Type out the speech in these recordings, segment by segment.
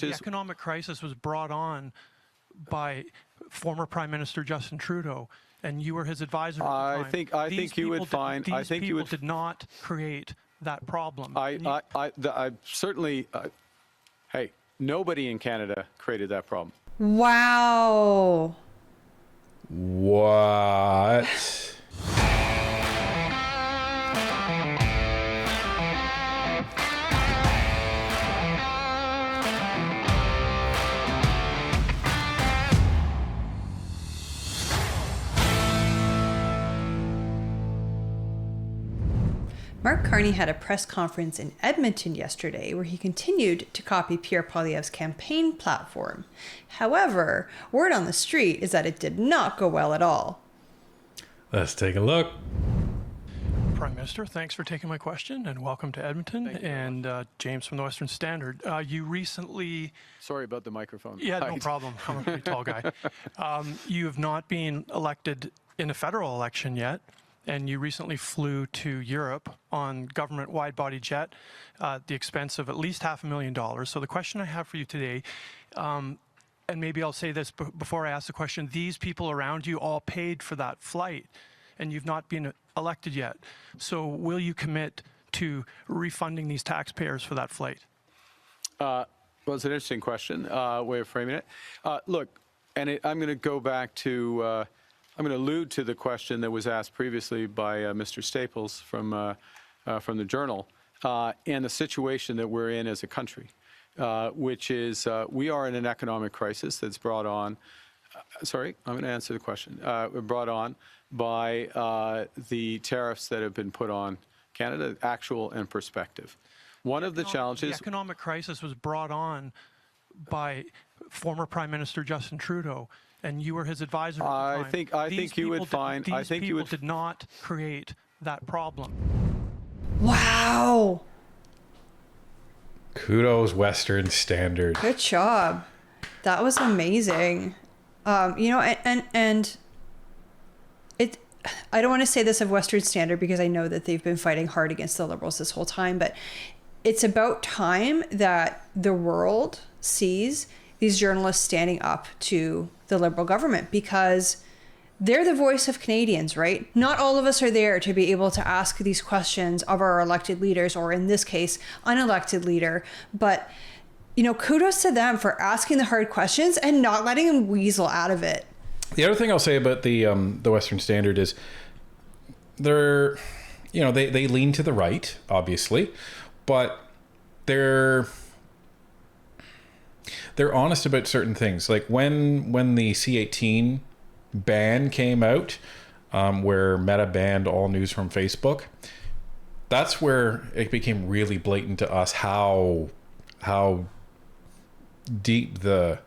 which is... The economic crisis was brought on by former Prime Minister Justin Trudeau, and you were his advisor at the time. I think you would find... These people did not create that problem. I certainly... hey, nobody in Canada created that problem. Wow. What? Mark Carney had a press conference in Edmonton yesterday where he continued to copy Pierre Poilievre's campaign platform. However, word on the street is that it did not go well at all. Let's take a look. Prime Minister, thanks for taking my question and welcome to Edmonton. And James from the Western Standard. You recently... Sorry about the microphone. Yeah, no problem. I'm a pretty tall guy. You have not been elected in a federal election yet. And you recently flew to Europe on government wide-body jet at the expense of at least $500,000. So the question I have for you today, and maybe I'll say this before I ask the question, these people around you all paid for that flight, and you've not been elected yet. So will you commit to refunding these taxpayers for that flight? Well, it's an interesting question, way of framing it. Look, and I'm going to go back to... I'm going to allude to the question that was asked previously by Mr. Staples from the Journal and the situation that we're in as a country, which is we are in an economic crisis that's brought on, sorry, I'm going to answer the question, brought on by the tariffs that have been put on Canada, actual and prospective. One of the challenges... The economic crisis was brought on by former Prime Minister Justin Trudeau, and you were his advisor at the time. I think you would find... These people did not create that problem. Wow. Kudos, Western Standard. Good job. That was amazing. You know, and it... I don't want to say this of Western Standard because I know that they've been fighting hard against the Liberals this whole time, but it's about time that the world sees these journalists standing up to the Liberal government because they're the voice of Canadians, right? Not all of us are there to be able to ask these questions of our elected leaders, or in this case, unelected leader. But, you know, kudos to them for asking the hard questions and not letting them weasel out of it. The other thing I'll say about the Western Standard is they're, you know, they lean to the right, obviously, but they're honest about certain things. Like when the C-18 ban came out, where Meta banned all news from Facebook, that's where it became really blatant to us how deep the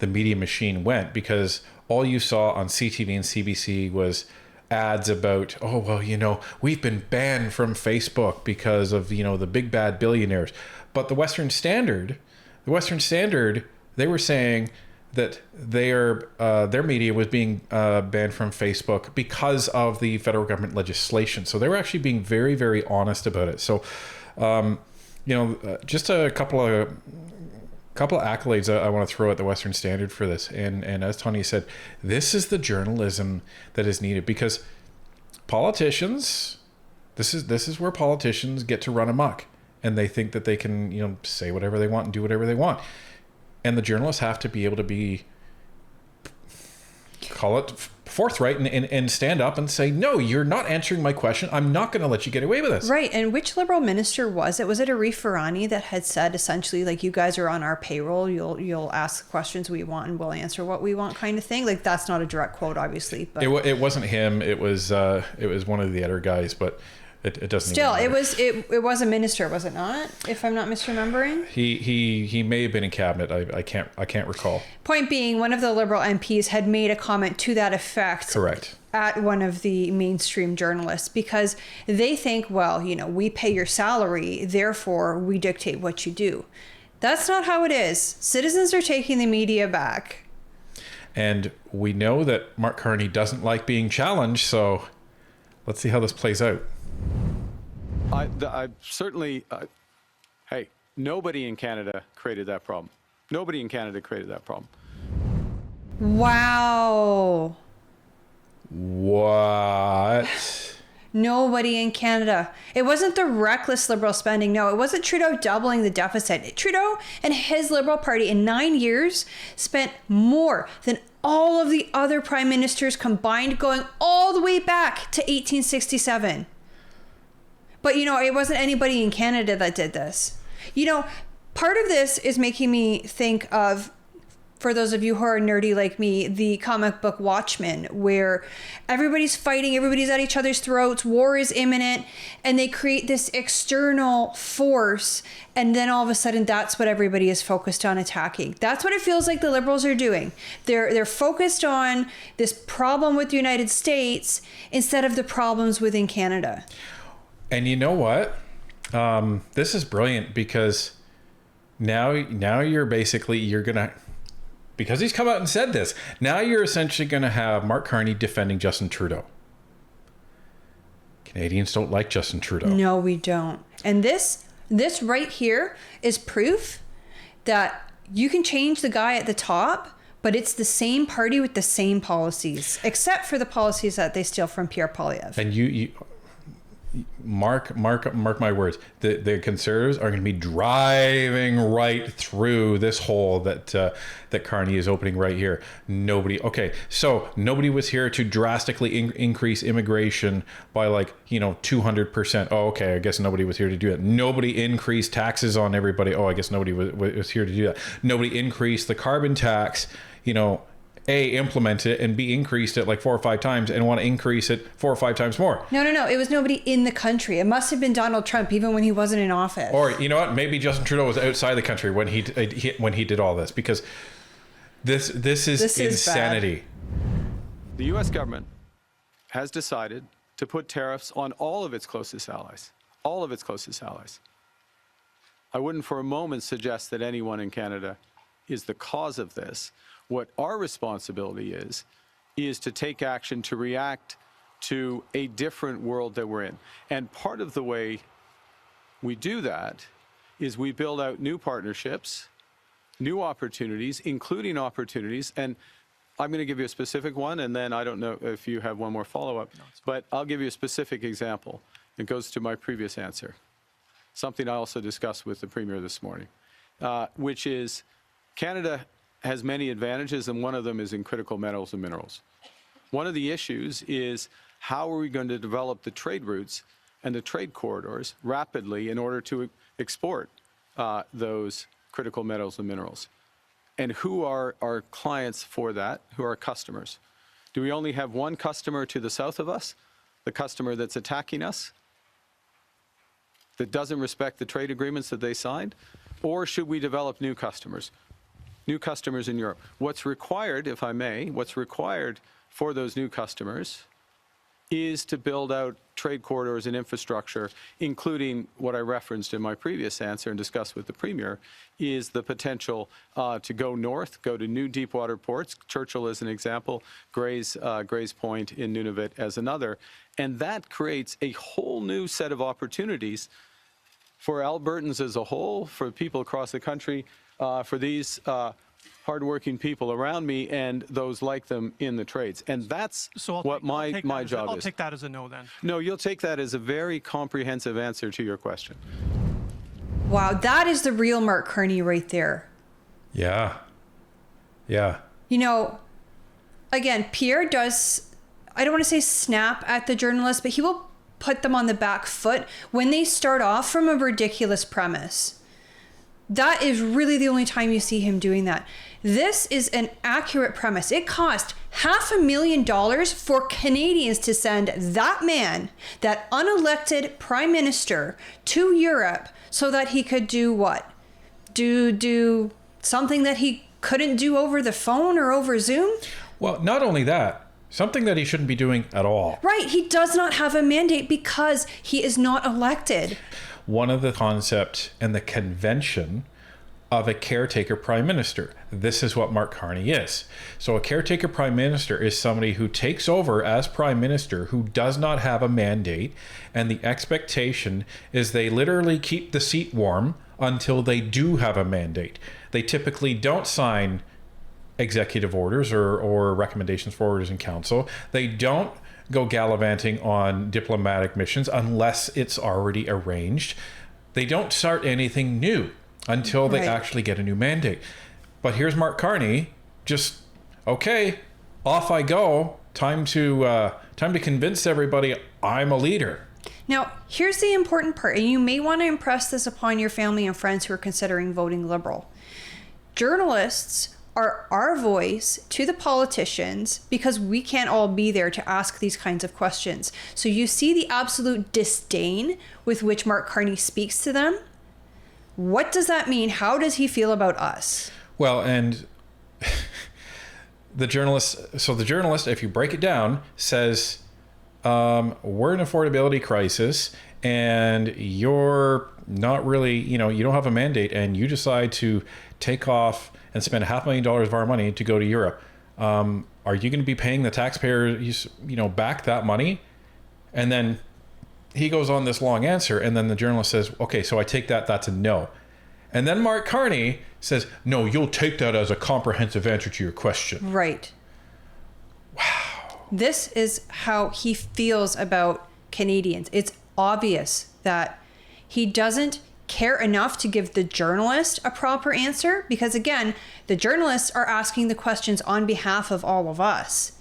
media machine went, because all you saw on CTV and CBC was ads about, oh, well, you know, we've been banned from Facebook because of, you know, the big bad billionaires. But the Western Standard, they were saying that their media was being banned from Facebook because of the federal government legislation. So they were actually being very, very honest about it. So, you know, just a couple of accolades I want to throw at the Western Standard for this. And as Tony said, this is the journalism that is needed, because politicians, this is where politicians get to run amok, and they think that they can, you know, say whatever they want and do whatever they want. And the journalists have to be able to be, call it forthright, and stand up and say, no, you're not answering my question. I'm not going to let you get away with this. Right. And which Liberal minister was it? Was it Arif Farani that had said essentially, like, you guys are on our payroll. You'll ask questions we want and we'll answer what we want, kind of thing? Like, that's not a direct quote, obviously. But it wasn't him. It was one of the other guys, but it doesn't. Still, it was a minister, was it not? If I'm not misremembering. He may have been in cabinet. I can't recall. Point being, one of the Liberal MPs had made a comment to that effect. Correct. At one of the mainstream journalists, because they think, well, you know, we pay your salary, therefore we dictate what you do. That's not how it is. Citizens are taking the media back. And we know that Mark Carney doesn't like being challenged, so let's see how this plays out. I certainly, hey, nobody in Canada created that problem. Nobody in Canada created that problem. Wow. What? Nobody in Canada. It wasn't the reckless Liberal spending. No, it wasn't Trudeau doubling the deficit. Trudeau and his Liberal Party in 9 years spent more than all of the other prime ministers combined, going all the way back to 1867. But, it wasn't anybody in Canada that did this. Part of this is making me think of, for those of you who are nerdy like me, the comic book Watchmen, where everybody's fighting, everybody's at each other's throats, war is imminent, and they create this external force, and then all of a sudden that's what everybody is focused on attacking. That's what it feels like the Liberals are doing. They're focused on this problem with the United States instead of the problems within Canada. And you know what? This is brilliant, because now you're gonna, because he's come out and said this, now you're essentially going to have Mark Carney defending Justin Trudeau. Canadians don't like Justin Trudeau. No, we don't. And this right here is proof that you can change the guy at the top, but it's the same party with the same policies, except for the policies that they steal from Pierre Poilievre. And you mark my words, the Conservatives are going to be driving right through this hole that Carney is opening right here. Nobody was here to drastically increase immigration by 200%. Oh, okay, I guess nobody was here to do that. Nobody increased taxes on everybody. Oh, I guess nobody was here to do that. Nobody increased the carbon tax, implement it, and B, increased it 4 or 5 times, and want to increase it 4 or 5 times more. No. It was nobody in the country. It must have been Donald Trump, even when he wasn't in office. Or you know what? Maybe Justin Trudeau was outside the country when he did all this, because this is insanity. The U.S. government has decided to put tariffs on all of its closest allies. All of its closest allies. I wouldn't for a moment suggest that anyone in Canada is the cause of this. What our responsibility is to take action to react to a different world that we're in. And part of the way we do that is we build out new partnerships, new opportunities, including opportunities. And I'm going to give you a specific one, and then I don't know if you have one more follow-up, but I'll give you a specific example. It goes to my previous answer, something I also discussed with the Premier this morning, which is Canada has many advantages, and one of them is in critical metals and minerals. One of the issues is how are we going to develop the trade routes and the trade corridors rapidly in order to export those critical metals and minerals? And who are our clients for that? Who are our customers? Do we only have one customer to the south of us, the customer that's attacking us, that doesn't respect the trade agreements that they signed? Or should we develop new customers? New customers in Europe. What's required, if I may, for those new customers is to build out trade corridors and infrastructure, including what I referenced in my previous answer and discussed with the Premier, is the potential to go north, go to new deepwater ports. Churchill is an example, Gray's Point in Nunavut as another. And that creates a whole new set of opportunities for Albertans as a whole, for people across the country, for these hardworking people around me and those like them in the trades. And that's what my job is. I'll take that as a no then. No, you'll take that as a very comprehensive answer to your question. Wow, that is the real Mark Carney right there. Yeah. Again, Pierre does, I don't want to say snap at the journalists, but he will put them on the back foot when they start off from a ridiculous premise. That is really the only time you see him doing that. This is an accurate premise. It cost $500,000 for Canadians to send that man, that unelected prime minister, to Europe so that he could do what? Do something that he couldn't do over the phone or over Zoom? Well, not only that, something that he shouldn't be doing at all. Right. He does not have a mandate because he is not elected. One of the concepts and the convention of a caretaker prime minister. This is what Mark Carney is. So a caretaker prime minister is somebody who takes over as prime minister who does not have a mandate, and the expectation is they literally keep the seat warm until they do have a mandate. They typically don't sign executive orders or recommendations for orders in council. They don't go gallivanting on diplomatic missions unless it's already arranged. They don't start anything new until they actually get a new mandate. But here's Mark Carney, just, okay, off I go. Time to convince everybody I'm a leader. Now, here's the important part, and you may want to impress this upon your family and friends who are considering voting Liberal. Journalists are our voice to the politicians because we can't all be there to ask these kinds of questions. So you see the absolute disdain with which Mark Carney speaks to them. What does that mean? How does he feel about us? Well, and the journalist, if you break it down, says, we're in an affordability crisis and you're not really, you don't have a mandate, and you decide to take off and spend $500,000 of our money to go to Europe. Are you going to be paying the taxpayers, back that money? And then he goes on this long answer, and then the journalist says, okay, so I take that's a no. And then Mark Carney says, no, you'll take that as a comprehensive answer to your question. Right. Wow. This is how he feels about Canadians. It's obvious that he doesn't care enough to give the journalist a proper answer, because again, the journalists are asking the questions on behalf of all of us.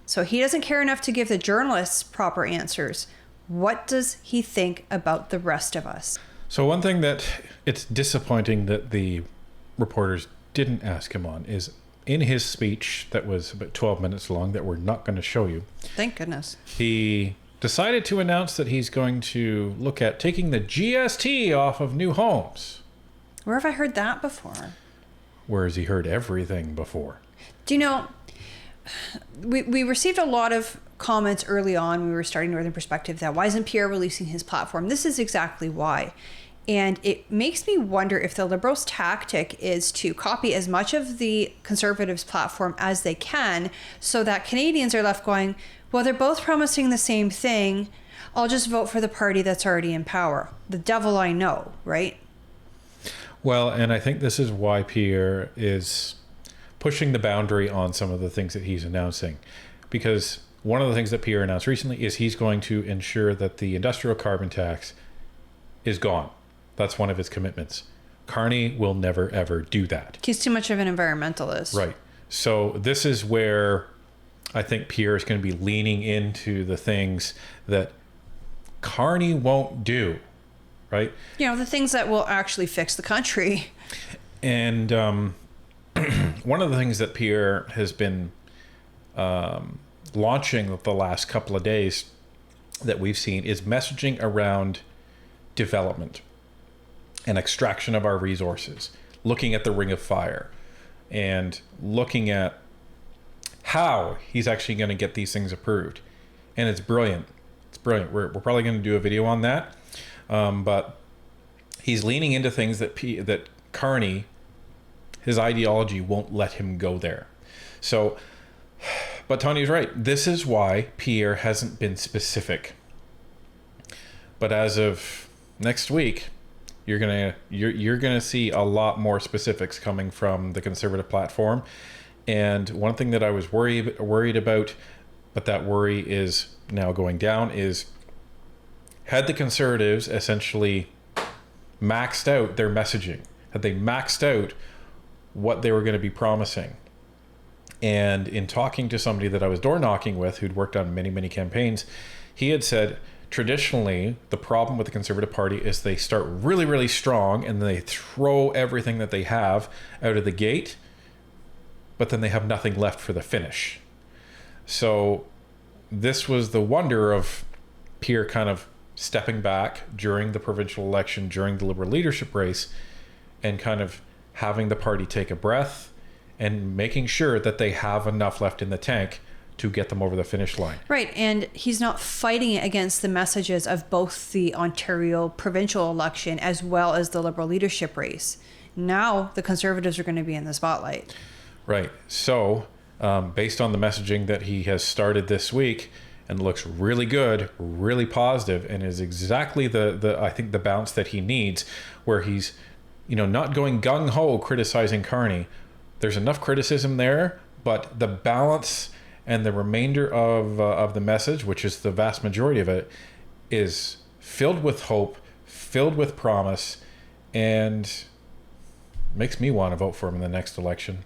So he doesn't care enough to give the journalists proper answers. What does he think about the rest of us? So one thing that it's disappointing that the reporters didn't ask him on is in his speech that was about 12 minutes long that we're not going to show you. Thank goodness. He decided to announce that he's going to look at taking the GST off of new homes. Where have I heard that before? Where has he heard everything before? Do you know, we received a lot of comments early on when we were starting Northern Perspective that why isn't Pierre releasing his platform? This is exactly why. And it makes me wonder if the Liberals' tactic is to copy as much of the Conservatives' platform as they can so that Canadians are left going, well, they're both promising the same thing. I'll just vote for the party that's already in power. The devil I know, right? Well, and I think this is why Pierre is pushing the boundary on some of the things that he's announcing. Because one of the things that Pierre announced recently is he's going to ensure that the industrial carbon tax is gone. That's one of his commitments. Carney will never, ever do that. He's too much of an environmentalist. Right. So this is where I think Pierre is going to be leaning into the things that Carney won't do, right? The things that will actually fix the country. And one of the things that Pierre has been launching the last couple of days that we've seen is messaging around development and extraction of our resources, looking at the Ring of Fire and looking at how he's actually going to get these things approved. And it's brilliant. It's brilliant. We're probably going to do a video on that. But he's leaning into things that Carney, his ideology won't let him go there. So, but Tanya's right. This is why Pierre hasn't been specific. But as of next week, you're gonna see a lot more specifics coming from the Conservative platform. And one thing that I was worried about, but that worry is now going down, is had the Conservatives essentially maxed out their messaging, had they maxed out what they were going to be promising. And in talking to somebody that I was door knocking with, who'd worked on many, many campaigns, he had said, traditionally, the problem with the Conservative Party is they start really, really strong and they throw everything that they have out of the gate, but then they have nothing left for the finish. So this was the wonder of Pierre kind of stepping back during the provincial election, during the Liberal leadership race, and kind of having the party take a breath and making sure that they have enough left in the tank to get them over the finish line. Right, and he's not fighting against the messages of both the Ontario provincial election as well as the Liberal leadership race. Now the Conservatives are going to be in the spotlight. Right. So, based on the messaging that he has started this week, and looks really good, really positive, and is exactly the I think the bounce that he needs, where he's, not going gung ho criticizing Carney. There's enough criticism there, but the balance and the remainder of the message, which is the vast majority of it, is filled with hope, filled with promise, and makes me want to vote for him in the next election.